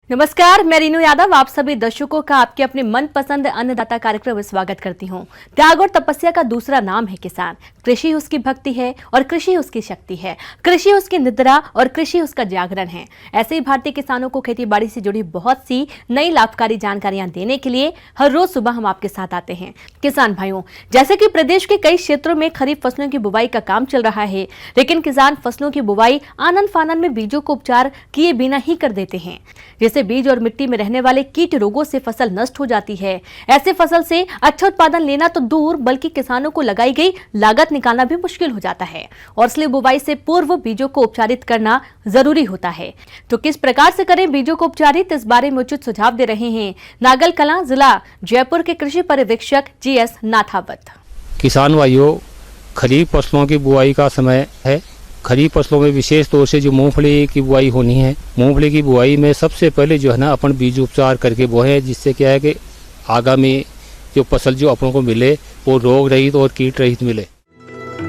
नमस्कार, मैं रीनू यादव आप सभी दर्शकों का आपके अपने मनपसंद अन्नदाता कार्यक्रम में स्वागत करती हूं। त्याग और तपस्या का दूसरा नाम है किसान। कृषि उसकी भक्ति है और कृषि उसकी शक्ति है। कृषि उसकी निद्रा और कृषि उसका जागरण है। ऐसे ही भारतीय किसानों को खेती बाड़ी से जुड़ी बहुत सी नई लाभकारी जानकारियां देने के लिए हर रोज सुबह हम आपके साथ आते हैं। किसान भाइयों, जैसे कि प्रदेश के कई क्षेत्रों में खरीफ फसलों की बुवाई का काम चल रहा है, लेकिन किसान फसलों की बुवाई आनन फानन में बीजों को उपचार किए बिना ही कर देते हैं, जिससे बीज और मिट्टी में रहने वाले कीट रोगों से फसल नष्ट हो जाती है। ऐसे फसल से अच्छा उत्पादन लेना तो दूर, बल्कि किसानों को लगाई गई लागत निकालना भी मुश्किल हो जाता है और इसलिए बुवाई से पूर्व बीजों को उपचारित करना जरूरी होता है। तो किस प्रकार से करें बीजों को उपचारित, इस बारे में उचित सुझाव दे रहे हैं नागल कलां जिला जयपुर के कृषि पर्यवेक्षक GS नाथावत। किसान भाइयों, खरीफ फसलों की बुआई का समय है। खरीफ फसलों में विशेष तौर से जो मूंगफली की बुआई होनी है, मूंगफली की बुआई में सबसे पहले जो है ना अपन बीज उपचार करके बोए, जिससे क्या है कि आगामी जो फसल जो अपनों को मिले वो रोग रहित और कीट रहित मिले।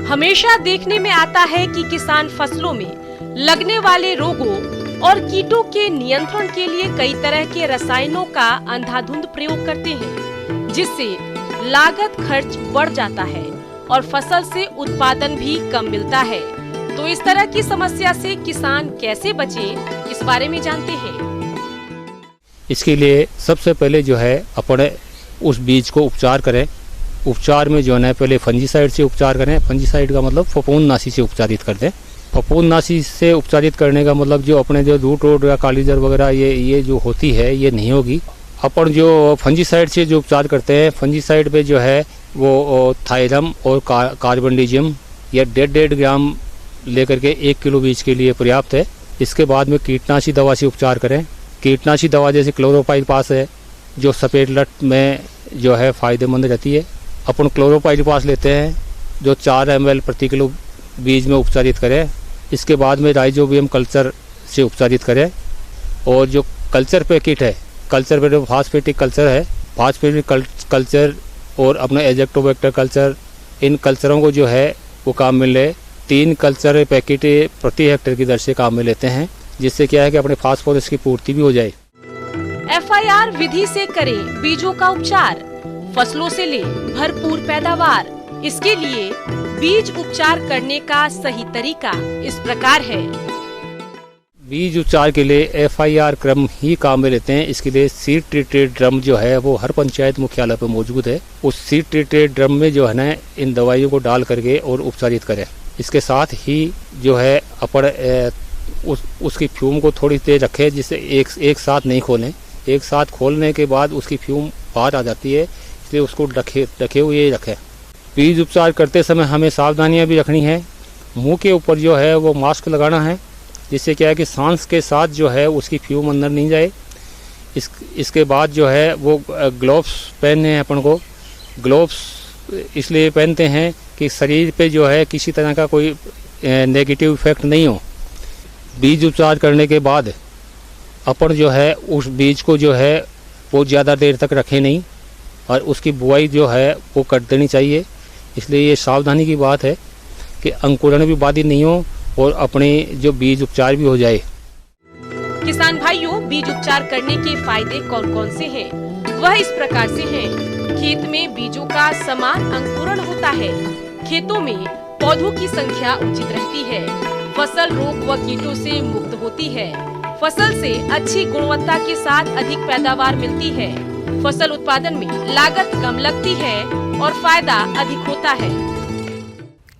हमेशा देखने में आता है कि किसान फसलों में लगने वाले रोगों और कीटों के नियंत्रण के लिए कई तरह के रसायनों का अंधाधुंध प्रयोग करते हैं, जिससे लागत खर्च बढ़ जाता है और फसल से उत्पादन भी कम मिलता है। तो इस तरह की समस्या से किसान कैसे बचे, इस बारे में जानते हैं। इसके लिए सबसे पहले जो है अपने उस बीज को उपचार करें। उपचार में जो है पहले फंजीसाइड से उपचार करें। फंजीसाइड का मतलब फफूंदनाशी से उपचारित कर दें। फफूंदनाशी से उपचारित करने का मतलब जो अपने जो रूट रोड या कालीजर वगैरह ये जो होती है ये नहीं होगी। अपन जो फंजीसाइड से जो उपचार करते हैं, फंजीसाइड पे जो है वो थायरम और कार्बनडिजियम या 1.5 ग्राम लेकर के 1 किलो बीज के लिए पर्याप्त है। इसके बाद में कीटनाशी दवा से उपचार करें। कीटनाशी दवा जैसे क्लोरोपाइरिपास है, जो सफ़ेद लट में जो है फ़ायदेमंद रहती है। अपन क्लोरोपाइरिपास लेते हैं जो 4 ml प्रति किलो बीज में उपचारित करें। इसके बाद में राइजोबियम कल्चर से उपचारित करें। और जो कल्चर पैकेट है, कल्चर पे जो फास्फेटिक कल्चर है, फास्फेटिक कल्चर और अपना एजेक्टोबैक्टर कल्चर, इन कल्चरों को जो है वो काम में ले 3 कल्चर पैकेट प्रति हेक्टेयर की दर से काम में लेते हैं, जिससे क्या है कि अपने फास्फोरस की पूर्ति भी हो जाए। FIR विधि से करें बीजों का उपचार, फसलों से ले भरपूर पैदावार। इसके लिए बीज उपचार करने का सही तरीका इस प्रकार है। बीज उपचार के लिए FIR क्रम ही काम में लेते हैं। इसके लिए सीड ट्रीटेड ड्रम जो है वो हर पंचायत मुख्यालय पर मौजूद है। उस सीड ट्रीटेड ड्रम में जो है ना इन दवाइयों को डाल करके और उपचारित करें। इसके साथ ही जो है अपन उसकी फ्यूम को थोड़ी देर रखें, जिससे एक साथ नहीं खोलें। एक साथ खोलने के बाद उसकी फ्यूम बाहर आ जाती है, इसलिए उसको रखे हुए ही रखें। बीज उपचार करते समय हमें सावधानियां भी रखनी है। मुंह के ऊपर जो है वो मास्क लगाना है, जिससे क्या है कि सांस के साथ जो है उसकी फ्यूम अंदर नहीं जाए। इसके बाद जो है वो ग्लोव्स पहनने हैं। अपन को ग्लोव्स इसलिए पहनते हैं कि शरीर पे जो है किसी तरह का कोई नेगेटिव इफेक्ट नहीं हो। बीज उपचार करने के बाद अपन जो है उस बीज को जो है वो ज़्यादा देर तक रखें नहीं और उसकी बुआई जो है वो कर देनी चाहिए। इसलिए ये सावधानी की बात है कि अंकुरण भी बाधित नहीं हो और अपने जो बीज उपचार भी हो जाए। किसान भाइयों, बीज उपचार करने के फायदे कौन कौन से हैं? वह इस प्रकार से हैं। खेत में बीजों का समान अंकुरण होता है। खेतों में पौधों की संख्या उचित रहती है। फसल रोग व कीटों से मुक्त होती है। फसल से अच्छी गुणवत्ता के साथ अधिक पैदावार मिलती है। फसल उत्पादन में लागत कम लगती है और फायदा अधिक होता है।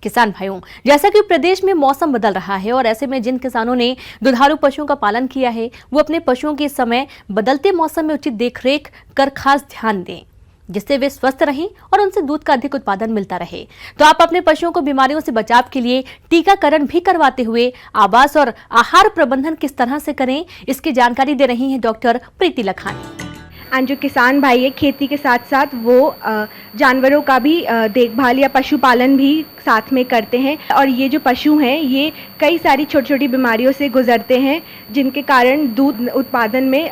किसान भाइयों, जैसा कि प्रदेश में मौसम बदल रहा है और ऐसे में जिन किसानों ने दुधारू पशुओं का पालन किया है, वो अपने पशुओं के समय बदलते मौसम में उचित देखरेख कर खास ध्यान दें, जिससे वे स्वस्थ रहें और उनसे दूध का अधिक उत्पादन मिलता रहे। तो आप अपने पशुओं को बीमारियों से बचाव के लिए टीकाकरण भी करवाते हुए आवास और आहार प्रबंधन किस तरह से करें, इसकी जानकारी दे रही हैं डॉक्टर प्रीति लखानी। एंड जो किसान भाई है खेती के साथ साथ वो जानवरों का भी देखभाल या पशुपालन भी साथ में करते हैं। और ये जो पशु हैं ये कई सारी छोटी छोटी बीमारियों से गुजरते हैं जिनके कारण दूध उत्पादन में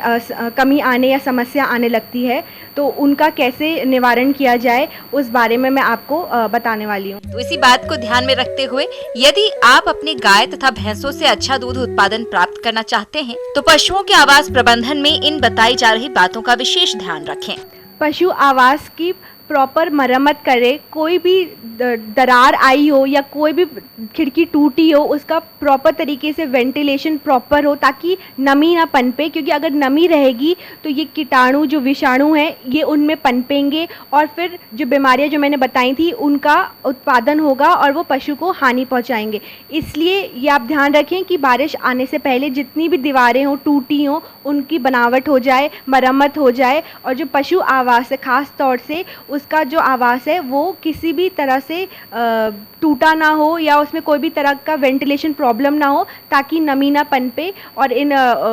कमी आने या समस्या आने लगती है। तो उनका कैसे निवारण किया जाए उस बारे में मैं आपको बताने वाली हूँ। तो इसी बात को ध्यान में रखते हुए यदि आप अपनी गाय तथा भैंसों से अच्छा दूध उत्पादन प्राप्त करना चाहते हैं तो पशुओं के आवास प्रबंधन में इन बताई जा रही बातों का विशेष ध्यान रखें। पशु आवास की प्रॉपर मरम्मत करें। कोई भी दरार आई हो या कोई भी खिड़की टूटी हो उसका प्रॉपर तरीके से वेंटिलेशन प्रॉपर हो ताकि नमी ना पनपे, क्योंकि अगर नमी रहेगी तो ये कीटाणु जो विषाणु हैं ये उनमें पनपेंगे और फिर जो बीमारियां जो मैंने बताई थी उनका उत्पादन होगा और वो पशु को हानि पहुंचाएंगे। इसलिए ये आप ध्यान रखें कि बारिश आने से पहले जितनी भी दीवारें हों टूटी हों उनकी बनावट हो जाए, मरम्मत हो जाए। और जो पशु आवास है ख़ास तौर से उसका जो आवास है वो किसी भी तरह से टूटा ना हो या उसमें कोई भी तरह का वेंटिलेशन प्रॉब्लम ना हो ताकि नमी ना पनपे और इन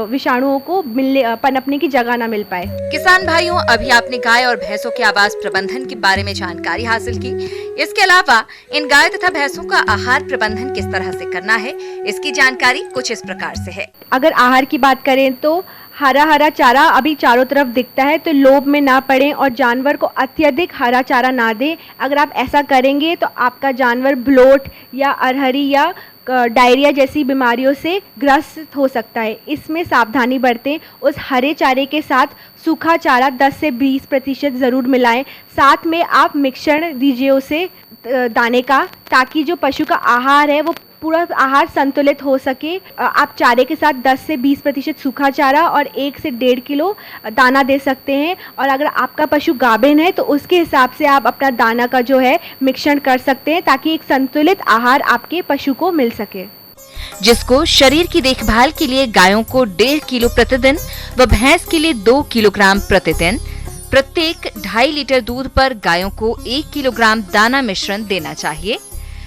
विषाणुओं को पनपने की जगह ना मिल पाए। किसान भाइयों, अभी आपने गाय और भैंसों के आवास प्रबंधन के बारे में जानकारी हासिल की। इसके अलावा इन गाय तथा भैंसों का आहार प्रबंधन किस तरह से करना है इसकी जानकारी कुछ इस प्रकार से है। अगर आहार की बात करें तो हरा हरा चारा अभी चारों तरफ दिखता है तो लोभ में ना पड़ें और जानवर को अत्यधिक हरा चारा ना दें। अगर आप ऐसा करेंगे तो आपका जानवर ब्लोट या अरहरी या डायरिया जैसी बीमारियों से ग्रस्त हो सकता है। इसमें सावधानी बरतें। उस हरे चारे के साथ सूखा चारा 10 से 20% ज़रूर मिलाएं। साथ में आप मिश्रण दीजिए उसे दाने का, ताकि जो पशु का आहार है वो पूरा आहार संतुलित हो सके। आप चारे के साथ 10 से 20% सूखा चारा और 1 से 1.5 किलो दाना दे सकते हैं। और अगर आपका पशु गाभिन है तो उसके हिसाब से आप अपना दाना का जो है मिश्रण कर सकते हैं ताकि एक संतुलित आहार आपके पशु को मिल सके। जिसको शरीर की देखभाल के लिए गायों को 1.5 किलो प्रतिदिन व भैंस के लिए 2 किलोग्राम प्रतिदिन, प्रत्येक 2.5 लीटर दूध पर गायों को 1 किलोग्राम दाना मिश्रण देना चाहिए।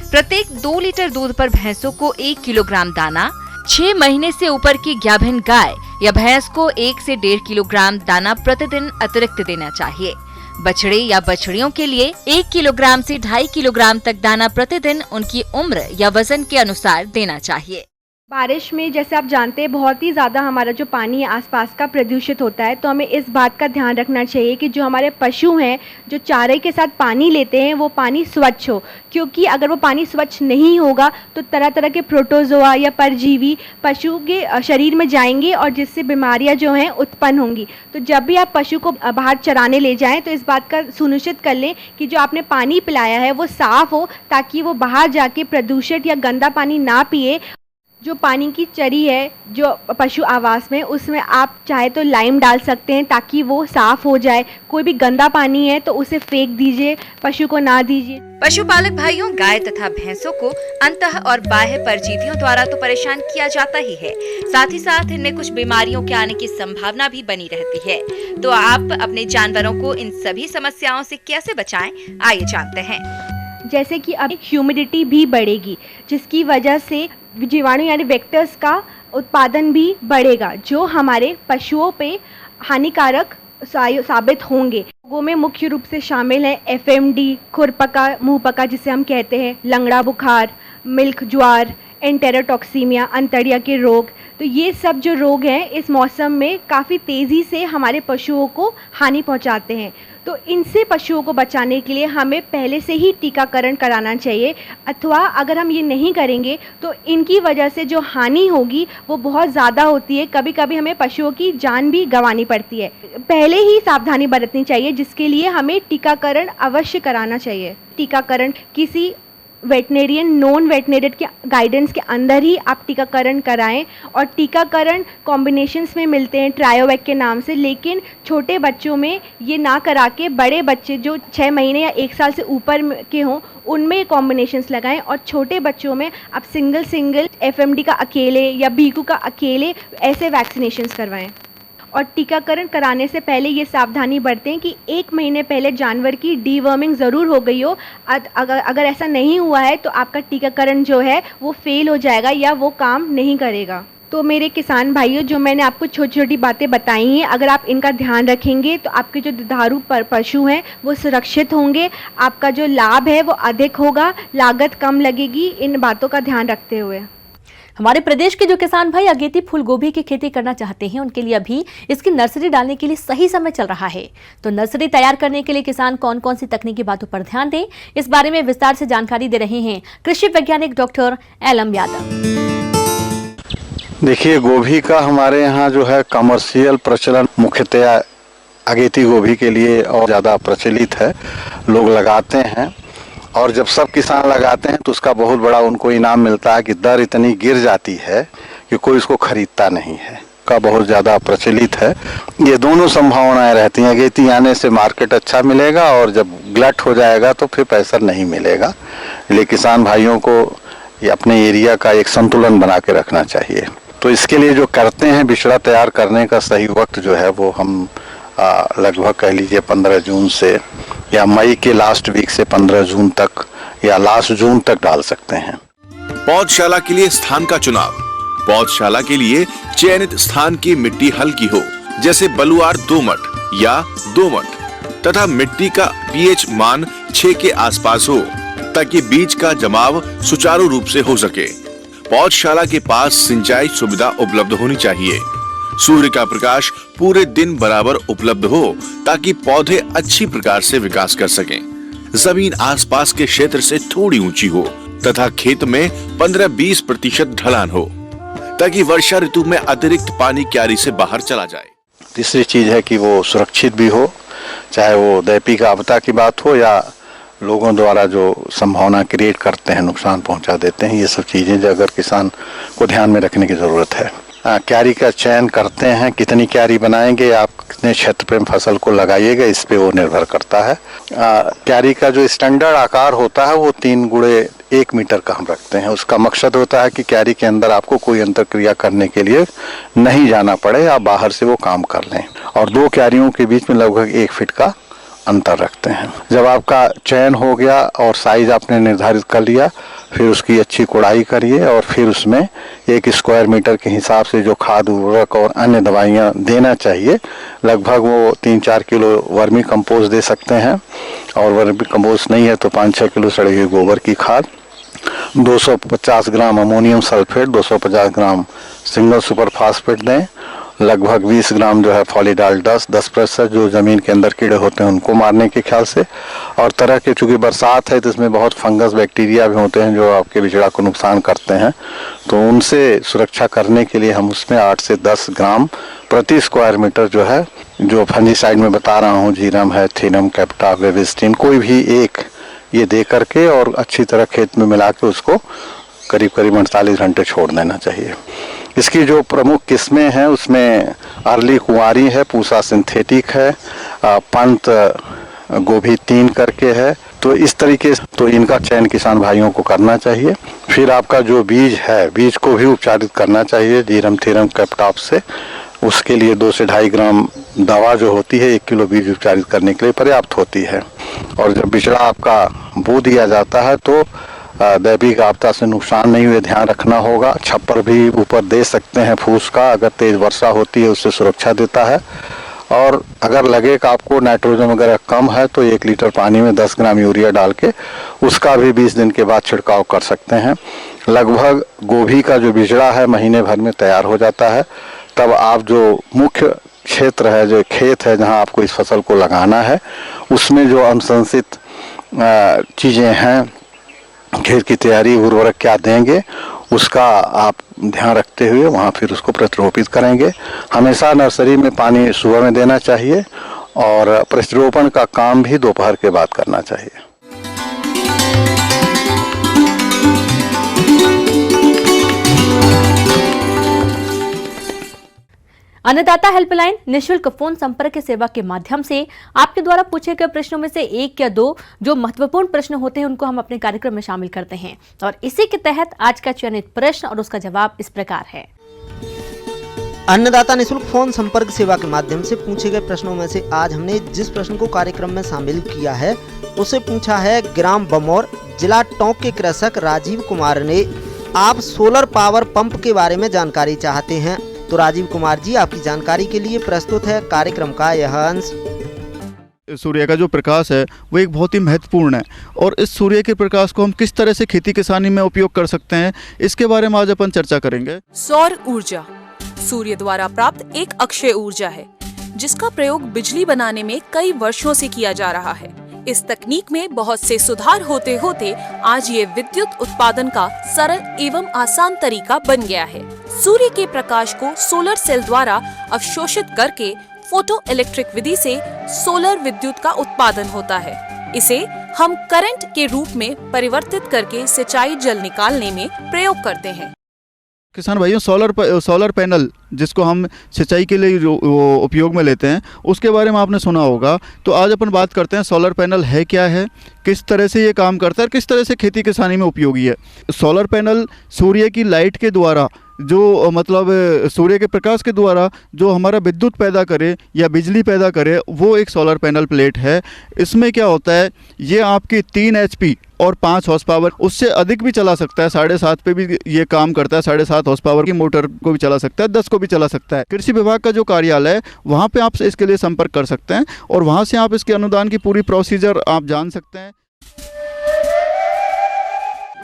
प्रत्येक 2 लीटर दूध पर भैंसों को 1 किलोग्राम दाना, 6 महीने से ऊपर की गाभिन गाय या भैंस को 1 से 1.5 किलोग्राम दाना प्रतिदिन अतिरिक्त देना चाहिए। बछड़े या बछड़ियों के लिए 1 किलोग्राम से 2.5 किलोग्राम तक दाना प्रतिदिन उनकी उम्र या वजन के अनुसार देना चाहिए। बारिश में जैसे आप जानते हैं बहुत ही ज़्यादा हमारा जो पानी है आसपास का प्रदूषित होता है, तो हमें इस बात का ध्यान रखना चाहिए कि जो हमारे पशु हैं जो चारे के साथ पानी लेते हैं वो पानी स्वच्छ हो, क्योंकि अगर वो पानी स्वच्छ नहीं होगा तो तरह तरह के प्रोटोजोआ या परजीवी पशु के शरीर में जाएंगे और जिससे बीमारियां जो हैं उत्पन्न होंगी। तो जब भी आप पशु को बाहर चराने ले जाएं तो इस बात का सुनिश्चित कर लें कि जो आपने पानी पिलाया है वो साफ़ हो ताकि वो बाहर जाके प्रदूषित या गंदा पानी ना पिए। जो पानी की चरी है जो पशु आवास में उसमें आप चाहे तो लाइम डाल सकते हैं ताकि वो साफ़ हो जाए। कोई भी गंदा पानी है तो उसे फेंक दीजिए, पशु को ना दीजिए। पशुपालक भाइयों, गाय तथा भैंसों को अंतः और बाह्य परजीवियों द्वारा तो परेशान किया जाता ही है, साथ ही साथ इनमें कुछ बीमारियों के आने की संभावना भी बनी रहती है। तो आप अपने जानवरों को इन सभी समस्याओं से कैसे बचाएं, आइए जानते हैं। जैसे कि अब ह्यूमिडिटी भी बढ़ेगी जिसकी वजह से जीवाणु यानी वेक्टर्स का उत्पादन भी बढ़ेगा जो हमारे पशुओं पे हानिकारक साबित होंगे। रोगों में मुख्य रूप से शामिल है FMD, खुरपका, मुंहपका जिसे हम कहते हैं, लंगड़ा बुखार, मिल्क ज्वार, एंटेरोटॉक्सीमिया, अंतड़िया के रोग। तो ये सब जो रोग हैं इस मौसम में काफ़ी तेज़ी से हमारे पशुओं को हानि पहुंचाते हैं। तो इनसे पशुओं को बचाने के लिए हमें पहले से ही टीकाकरण कराना चाहिए, अथवा अगर हम ये नहीं करेंगे तो इनकी वजह से जो हानि होगी वो बहुत ज़्यादा होती है। कभी कभी हमें पशुओं की जान भी गंवानी पड़ती है। पहले ही सावधानी बरतनी चाहिए जिसके लिए हमें टीकाकरण अवश्य कराना चाहिए। टीकाकरण किसी वेटनेरियन, नॉन वेटनेरियन के गाइडेंस के अंदर ही आप टीकाकरण कराएं। और टीकाकरण कॉम्बिनेशंस में मिलते हैं ट्रायोवैक के नाम से, लेकिन छोटे बच्चों में ये ना करा के बड़े बच्चे जो 6 महीने या 1 साल से ऊपर के हों उनमें कॉम्बिनेशंस लगाएं। और छोटे बच्चों में आप सिंगल FMD का अकेले या बीकू का अकेले ऐसे वैक्सीनेशंस करवाएं। और टीकाकरण कराने से पहले ये सावधानी बरतें कि 1 महीने पहले जानवर की डीवर्मिंग ज़रूर हो गई हो। अगर ऐसा नहीं हुआ है तो आपका टीकाकरण जो है वो फेल हो जाएगा या वो काम नहीं करेगा। तो मेरे किसान भाइयों, जो मैंने आपको छोटी छोटी बातें बताई हैं, अगर आप इनका ध्यान रखेंगे तो आपके जो दुधारू पशु हैं वो सुरक्षित होंगे, आपका जो लाभ है वो अधिक होगा, लागत कम लगेगी, इन बातों का ध्यान रखते हुए। हमारे प्रदेश के जो किसान भाई अगेती फूल गोभी की खेती करना चाहते हैं, उनके लिए अभी इसकी नर्सरी डालने के लिए सही समय चल रहा है। तो नर्सरी तैयार करने के लिए किसान कौन कौन सी तकनीकी बातों पर ध्यान दें, इस बारे में विस्तार से जानकारी दे रहे हैं कृषि वैज्ञानिक डॉक्टर एलएम यादव। देखिए, गोभी का हमारे यहाँ जो है कमर्शियल प्रचलन मुख्यतया अगेती गोभी के लिए और ज़्यादा प्रचलित है, लोग लगाते हैं। और जब सब किसान लगाते हैं तो उसका बहुत बड़ा उनको इनाम मिलता है कि दर इतनी गिर जाती है कि कोई इसको खरीदता नहीं है, का बहुत ज़्यादा प्रचलित है। ये दोनों संभावनाएं रहती हैं, अगेती आने से मार्केट अच्छा मिलेगा और जब ग्लट हो जाएगा तो फिर पैसा नहीं मिलेगा। इसलिए किसान भाइयों को ये अपने एरिया का एक संतुलन बना के रखना चाहिए। तो इसके लिए जो करते हैं, बिचड़ा तैयार करने का सही वक्त जो है वो हम लगभग कह लीजिए 15 जून से या मई के लास्ट वीक से 15 जून तक या लास्ट जून तक डाल सकते हैं। पौधशाला के लिए स्थान का चुनाव। पौधशाला के लिए चयनित स्थान की मिट्टी हल्की हो, जैसे बलुआर दोमट या दोमट, तथा मिट्टी का पीएच मान 6 के आसपास हो, ताकि बीज का जमाव सुचारू रूप से हो सके। पौधशाला के पास सिंचाई सुविधा उपलब्ध होनी चाहिए। सूर्य का प्रकाश पूरे दिन बराबर उपलब्ध हो, ताकि पौधे अच्छी प्रकार से विकास कर सकें। जमीन आसपास के क्षेत्र से थोड़ी ऊंची हो तथा खेत में 15-20% ढलान हो, ताकि वर्षा ऋतु में अतिरिक्त पानी क्यारी से बाहर चला जाए। तीसरी चीज है कि वो सुरक्षित भी हो, चाहे वो दैविक आपदा की बात हो या लोगों द्वारा जो संभावना क्रिएट करते हैं, नुकसान पहुंचा देते हैं। ये सब चीजें जो अगर किसान को ध्यान में रखने की जरूरत है। क्यारी का चयन करते हैं, कितनी क्यारी बनाएंगे, आप कितने क्षेत्र पे फसल को लगाइएगा, इस पे वो निर्भर करता है। क्यारी का जो स्टैंडर्ड आकार होता है वो 3x1 मीटर का हम रखते हैं। उसका मकसद होता है कि क्यारी के अंदर आपको कोई अंतरक्रिया करने के लिए नहीं जाना पड़े, आप बाहर से वो काम कर लें। और 2 क्यारियों के बीच में लगभग 1 फीट का अंतर रखते हैं। जब आपका चयन हो गया और साइज आपने निर्धारित कर लिया, फिर उसकी अच्छी कोड़ाई करिए और फिर उसमें 1 स्क्वायर मीटर के हिसाब से जो खाद, उर्वरक और अन्य दवाइयाँ देना चाहिए, लगभग वो 3-4 किलो वर्मी कंपोस्ट दे सकते हैं। और वर्मी कंपोस्ट नहीं है तो 5-6 किलो सड़े हुए गोबर की खाद, 250 ग्राम अमोनियम सल्फेट, 250 ग्राम सिंगल सुपर फास्फेट दें, लगभग 20 ग्राम जो है फॉलीडाल डस्ट, 10% जो जमीन के अंदर कीड़े होते हैं उनको मारने के ख्याल से। और तरह के, चूंकि बरसात है तो इसमें बहुत फंगस बैक्टीरिया भी होते हैं जो आपके बिचड़ा को नुकसान करते हैं, तो उनसे सुरक्षा करने के लिए हम उसमें 8 से 10 ग्राम प्रति स्क्वायर मीटर जो है, जो फंजीसाइड में बता रहा हूँ, जीरम है, थीनम, कैप्टा, वेविस्टिन, कोई भी एक ये दे करके और अच्छी तरह खेत में मिला के उसको करीब 48 घंटे छोड़ देना चाहिए। इसकी जो प्रमुख किस्में हैं उसमें अर्ली कुंवारी है, पूसा सिंथेटिक है, पंत गोभी 3 करके है। तो इस तरीके से तो इनका चयन किसान भाइयों को करना चाहिए। फिर आपका जो बीज है, बीज को भी उपचारित करना चाहिए जीरम, थीरम, कैप्टॉप से। उसके लिए 2 से 2.5 ग्राम दवा जो होती है 1 किलो बीज उपचारित करने के लिए पर्याप्त होती है। और जब बिचड़ा आपका बो दिया जाता है तो दैविक आपदा से नुकसान नहीं हुए ध्यान रखना होगा। छप्पर भी ऊपर दे सकते हैं फूस का, अगर तेज वर्षा होती है उससे सुरक्षा देता है। और अगर लगे कि आपको नाइट्रोजन वगैरह कम है तो 1 लीटर पानी में 10 ग्राम यूरिया डाल के उसका भी 20 दिन के बाद छिड़काव कर सकते हैं। लगभग गोभी का जो बिचड़ा है महीने भर में तैयार हो जाता है। तब आप जो मुख्य क्षेत्र है, जो खेत है जहां आपको इस फसल को लगाना है, उसमें जो अनुशंसित चीज़ें हैं, खेत की तैयारी, उर्वरक क्या देंगे, उसका आप ध्यान रखते हुए वहाँ फिर उसको प्रतिरोपित करेंगे। हमेशा नर्सरी में पानी सुबह में देना चाहिए और प्रतिरोपण का काम भी दोपहर के बाद करना चाहिए। अन्नदाता हेल्पलाइन निशुल्क फोन संपर्क सेवा के माध्यम से आपके द्वारा पूछे गए प्रश्नों में से 1 या 2 जो महत्वपूर्ण प्रश्न होते हैं उनको हम अपने कार्यक्रम में शामिल करते हैं। और इसी के तहत आज का चयनित प्रश्न और उसका जवाब इस प्रकार है। अन्नदाता निशुल्क फोन संपर्क सेवा के माध्यम से पूछे गए प्रश्नों में से आज हमने जिस प्रश्न को कार्यक्रम में शामिल किया है उसे पूछा है ग्राम बमौर, जिला टोंक के कृषक राजीव कुमार ने आप सोलर पावर पंप के बारे में जानकारी चाहते हैं तो राजीव कुमार जी आपकी जानकारी के लिए प्रस्तुत है कार्यक्रम का यह अंश। सूर्य का जो प्रकाश है वो एक बहुत ही महत्वपूर्ण है और इस सूर्य के प्रकाश को हम किस तरह से खेती किसानी में उपयोग कर सकते हैं इसके बारे में आज अपन चर्चा करेंगे। सौर ऊर्जा सूर्य द्वारा प्राप्त एक अक्षय ऊर्जा है जिसका प्रयोग बिजली बनाने में कई वर्षों से किया जा रहा है। इस तकनीक में बहुत से सुधार होते होते आज ये विद्युत उत्पादन का सरल एवं आसान तरीका बन गया है। सूर्य के प्रकाश को सोलर सेल द्वारा अवशोषित करके फोटो इलेक्ट्रिक विधि से सोलर विद्युत का उत्पादन होता है। इसे हम करंट के रूप में परिवर्तित करके सिंचाई जल निकालने में प्रयोग करते हैं। किसान भाइयों, सोलर पैनल जिसको हम सिंचाई के लिए उपयोग में लेते हैं उसके बारे में आपने सुना होगा। तो आज अपन बात करते हैं सोलर पैनल है क्या है, किस तरह से ये काम करता है, किस तरह से खेती किसानी में उपयोगी है। सोलर पैनल सूर्य की लाइट के द्वारा जो मतलब सूर्य के प्रकाश के द्वारा जो हमारा विद्युत पैदा करे या बिजली पैदा करे वो एक सोलर पैनल प्लेट है। इसमें क्या होता है, ये आपकी 3 HP और 5 हॉर्स पावर, उससे अधिक भी चला सकता है। 7.5 पे भी ये काम करता है। 7.5 हॉर्स पावर की मोटर को भी चला सकता है, 10 को भी चला सकता है। कृषि विभाग का जो कार्यालय है वहाँ पे आप इसके लिए संपर्क कर सकते हैं और वहाँ से आप इसके अनुदान की पूरी प्रोसीजर आप जान सकते हैं।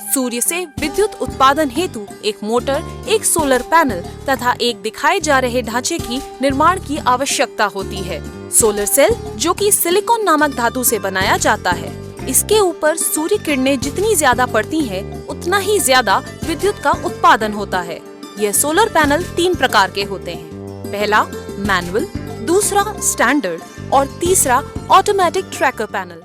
सूर्य से विद्युत उत्पादन हेतु एक मोटर, एक सोलर पैनल तथा एक दिखाए जा रहे ढांचे की निर्माण की आवश्यकता होती है। सोलर सेल जो कि सिलिकॉन नामक धातु से बनाया जाता है, इसके ऊपर सूर्य किरणें जितनी ज्यादा पड़ती हैं, उतना ही ज्यादा विद्युत का उत्पादन होता है। यह सोलर पैनल 3 प्रकार के होते हैं। पहला मैनुअल, दूसरा स्टैंडर्ड और तीसरा ऑटोमेटिक ट्रैकर पैनल।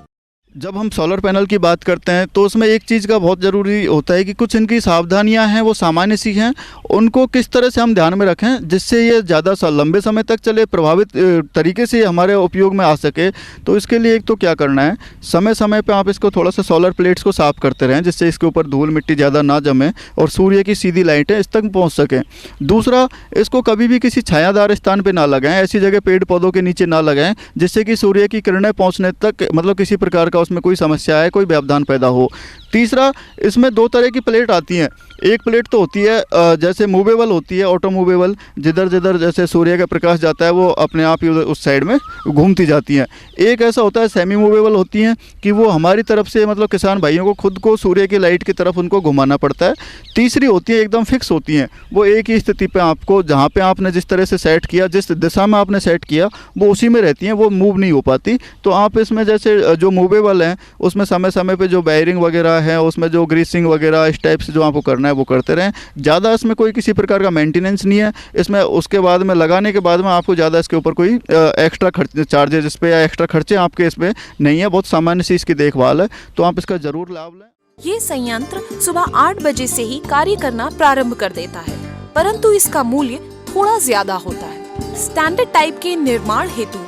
जब हम सोलर पैनल की बात करते हैं तो उसमें एक चीज़ का बहुत ज़रूरी होता है कि कुछ इनकी सावधानियां हैं वो सामान्य सी हैं, उनको किस तरह से हम ध्यान में रखें जिससे ये ज़्यादा लंबे समय तक चले, प्रभावित तरीके से हमारे उपयोग में आ सके। तो इसके लिए एक तो क्या करना है, समय समय पे आप इसको थोड़ा सा सोलर प्लेट्स को साफ़ करते रहें जिससे इसके ऊपर धूल मिट्टी ज़्यादा ना जमे और सूर्य की सीधी लाइटें इस तक पहुँच सकें। दूसरा, इसको कभी भी किसी छायादार स्थान पर ना लगाएं, ऐसी जगह पेड़ पौधों के नीचे ना लगाएं जिससे कि सूर्य की किरणें पहुँचने तक मतलब किसी प्रकार का उसमें कोई समस्या है, कोई व्यवधान पैदा हो। तीसरा, इसमें 2 तरह की प्लेट आती हैं। एक प्लेट तो होती है जैसे मूवेबल होती है, ऑटो मूवेबल, जिधर जिधर जैसे सूर्य का प्रकाश जाता है वो अपने आप ही उस साइड में घूमती जाती हैं। एक ऐसा होता है सेमी मूवेबल होती हैं कि वो हमारी तरफ से मतलब किसान भाइयों को खुद को सूर्य की लाइट की तरफ उनको घुमाना पड़ता है। तीसरी होती है एकदम फिक्स होती हैं, वो एक ही स्थिति पे आपको जहाँ पे आपने जिस तरह से सेट किया, जिस दिशा में आपने सेट किया वो उसी में रहती हैं, वो मूव नहीं हो पाती। तो आप इसमें जैसे जो मूवेबल हैं उसमें समय समय पर जो वायरिंग वगैरह है, उसमें जो ग्रीसिंग वगैरह इस टाइप से जो आपको करना है वो करते रहें। ज़्यादा इसमें कोई किसी प्रकार का मेंटेनेंस नहीं है। इसमें उसके बाद में लगाने के बाद में आपको ज़्यादा इसके ऊपर कोई एक्स्ट्रा खर्च चार्जेस इस पे या एक्स्ट्रा खर्चे आपके इस पे नहीं है। बहुत सामान्य सी इसकी देखभाल है, तो आप इसका ज़रूर लाभ लें। ये संयंत्र सुबह 8 बजे से ही कार्य करना प्रारंभ कर देता है, परंतु इसका मूल्य थोड़ा ज्यादा होता है। स्टैंडर्ड टाइप के निर्माण हेतु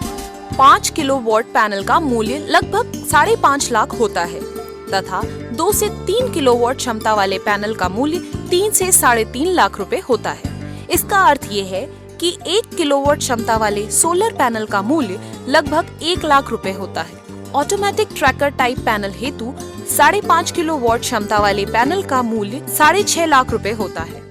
5 किलोवाट पैनल का मूल्य लगभग 5.5 लाख होता है तथा 2 से 3 किलोवाट क्षमता वाले पैनल का मूल्य 3 से 3.5 लाख रुपए होता है। इसका अर्थ ये है कि 1 किलोवाट क्षमता वाले सोलर पैनल का मूल्य लगभग 1 लाख रुपए होता है। ऑटोमेटिक ट्रैकर टाइप पैनल हेतु 5.5 किलोवाट क्षमता वाले पैनल का मूल्य 6.5 लाख रुपए होता है।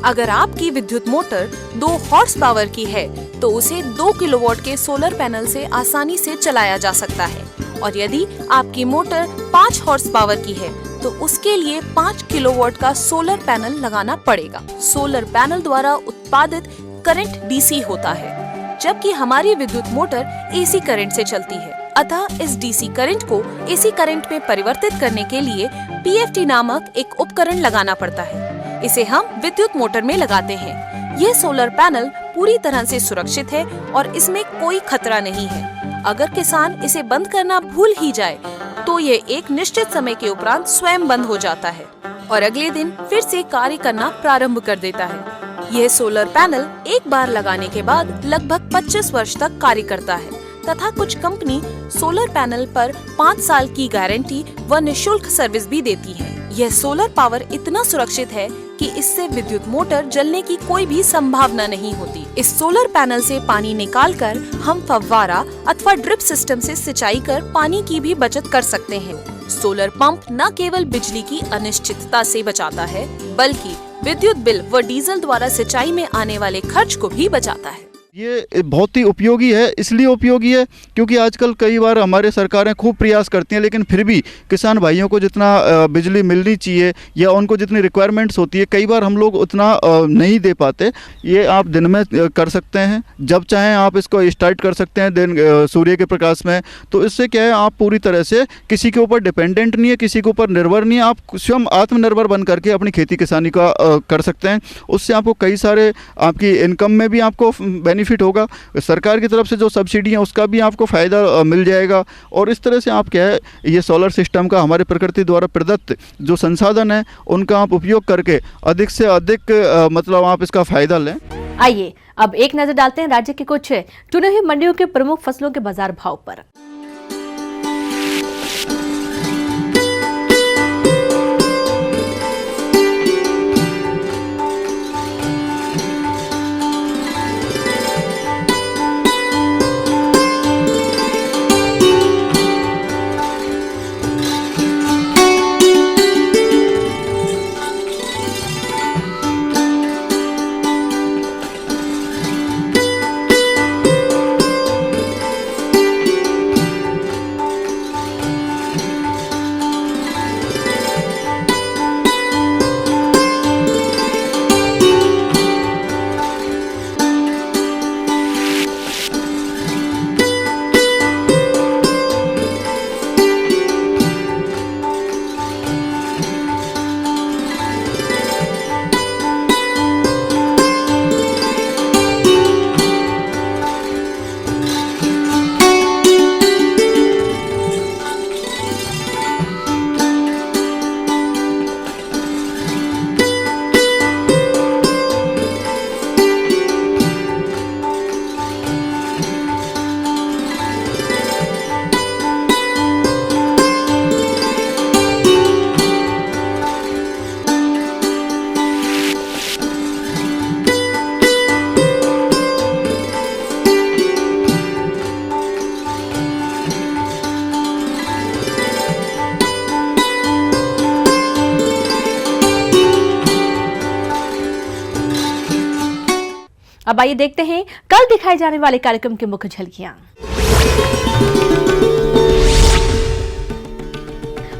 अगर आपकी विद्युत मोटर 2 हॉर्स पावर की है तो उसे 2 किलोवाट के सोलर पैनल से आसानी से चलाया जा सकता है, और यदि आपकी मोटर 5 हॉर्स पावर की है तो उसके लिए 5 किलोवाट का सोलर पैनल लगाना पड़ेगा। सोलर पैनल द्वारा उत्पादित करंट डीसी होता है, जबकि हमारी विद्युत मोटर एसी करंट से चलती है। अतः इस डीसी करंट को एसी करंट में परिवर्तित करने के लिए पीएफटी नामक एक उपकरण लगाना पड़ता है। इसे हम विद्युत मोटर में लगाते हैं। यह सोलर पैनल पूरी तरह से सुरक्षित है और इसमें कोई खतरा नहीं है। अगर किसान इसे बंद करना भूल ही जाए तो ये एक निश्चित समय के उपरांत स्वयं बंद हो जाता है और अगले दिन फिर से कार्य करना प्रारंभ कर देता है। यह सोलर पैनल एक बार लगाने के बाद लगभग 25 वर्ष तक कार्य करता है तथा कुछ कंपनी सोलर पैनल पर 5 साल की गारंटी व निःशुल्क सर्विस भी देती है। यह सोलर पावर इतना सुरक्षित है कि इससे विद्युत मोटर जलने की कोई भी संभावना नहीं होती। इस सोलर पैनल से पानी निकालकर हम फव्वारा अथवा ड्रिप सिस्टम से सिंचाई कर पानी की भी बचत कर सकते हैं। सोलर पंप न केवल बिजली की अनिश्चितता से बचाता है, बल्कि विद्युत बिल व डीजल द्वारा सिंचाई में आने वाले खर्च को भी बचाता है। ये बहुत ही उपयोगी है, इसलिए उपयोगी है क्योंकि आजकल कई बार हमारे सरकारें खूब प्रयास करती हैं, लेकिन फिर भी किसान भाइयों को जितना बिजली मिलनी चाहिए या उनको जितनी रिक्वायरमेंट्स होती है, कई बार हम लोग उतना नहीं दे पाते। ये आप दिन में कर सकते हैं, जब चाहें आप इसको स्टार्ट कर सकते हैं दिन सूर्य के प्रकाश में। तो इससे क्या है, आप पूरी तरह से किसी के ऊपर डिपेंडेंट नहीं है, किसी के ऊपर निर्भर नहीं है, आप स्वयं आत्मनिर्भर बन करके अपनी खेती किसानी का कर सकते हैं। उससे आपको कई सारे आपकी इनकम में भी आपको बेनिफिट होगा, सरकार की तरफ से जो सब्सिडी है उसका भी आपको फ़ायदा मिल जाएगा। और इस तरह से आप क्या है, ये सोलर सिस्टम का हमारे प्रकृति द्वारा प्रदत्त जो संसाधन है उनका आप उपयोग करके अधिक से अधिक मतलब आप इसका फ़ायदा लें। आइए अब एक नजर डालते हैं राज्य के कुछ चुनी हुई मंडियों के प्रमुख फसलों के बाजार भाव पर। अब आइए देखते हैं कल दिखाए जाने वाले कार्यक्रम की मुख्य झलकियां।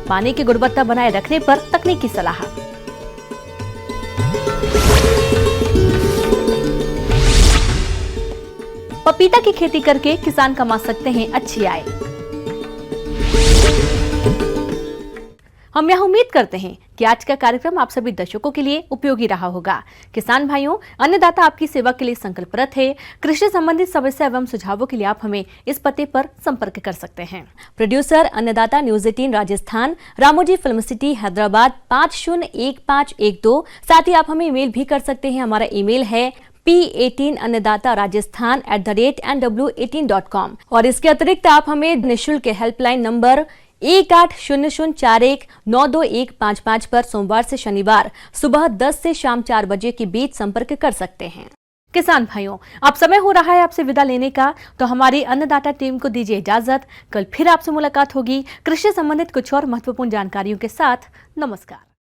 पानी की गुणवत्ता बनाए रखने पर तकनीकी सलाह। पपीता की खेती करके किसान कमा सकते हैं अच्छी आय। हम यह उम्मीद करते हैं कि आज का कार्यक्रम आप सभी दर्शकों के लिए उपयोगी रहा होगा। किसान भाइयों, अन्नदाता आपकी सेवा के लिए संकल्परत है। कृषि संबंधित समस्या एवं सुझावों के लिए आप हमें इस पते पर संपर्क कर सकते हैं। प्रोड्यूसर अन्नदाता news 18 Rajasthan, Ramoji film city Hyderabad 501512। साथ ही आप हमें ईमेल भी कर सकते हैं। हमारा ईमेल है p18annadataraajasthan@nw18.com। और इसके अतिरिक्त आप हमें निःशुल्क हेल्पलाइन नंबर 180041922155 पर सोमवार से शनिवार सुबह 10 से शाम 4 बजे के बीच संपर्क कर सकते हैं। किसान भाइयों, अब समय हो रहा है आपसे विदा लेने का, तो हमारी अन्नदाता टीम को दीजिए इजाजत। कल फिर आपसे मुलाकात होगी कृषि संबंधित कुछ और महत्वपूर्ण जानकारियों के साथ। नमस्कार।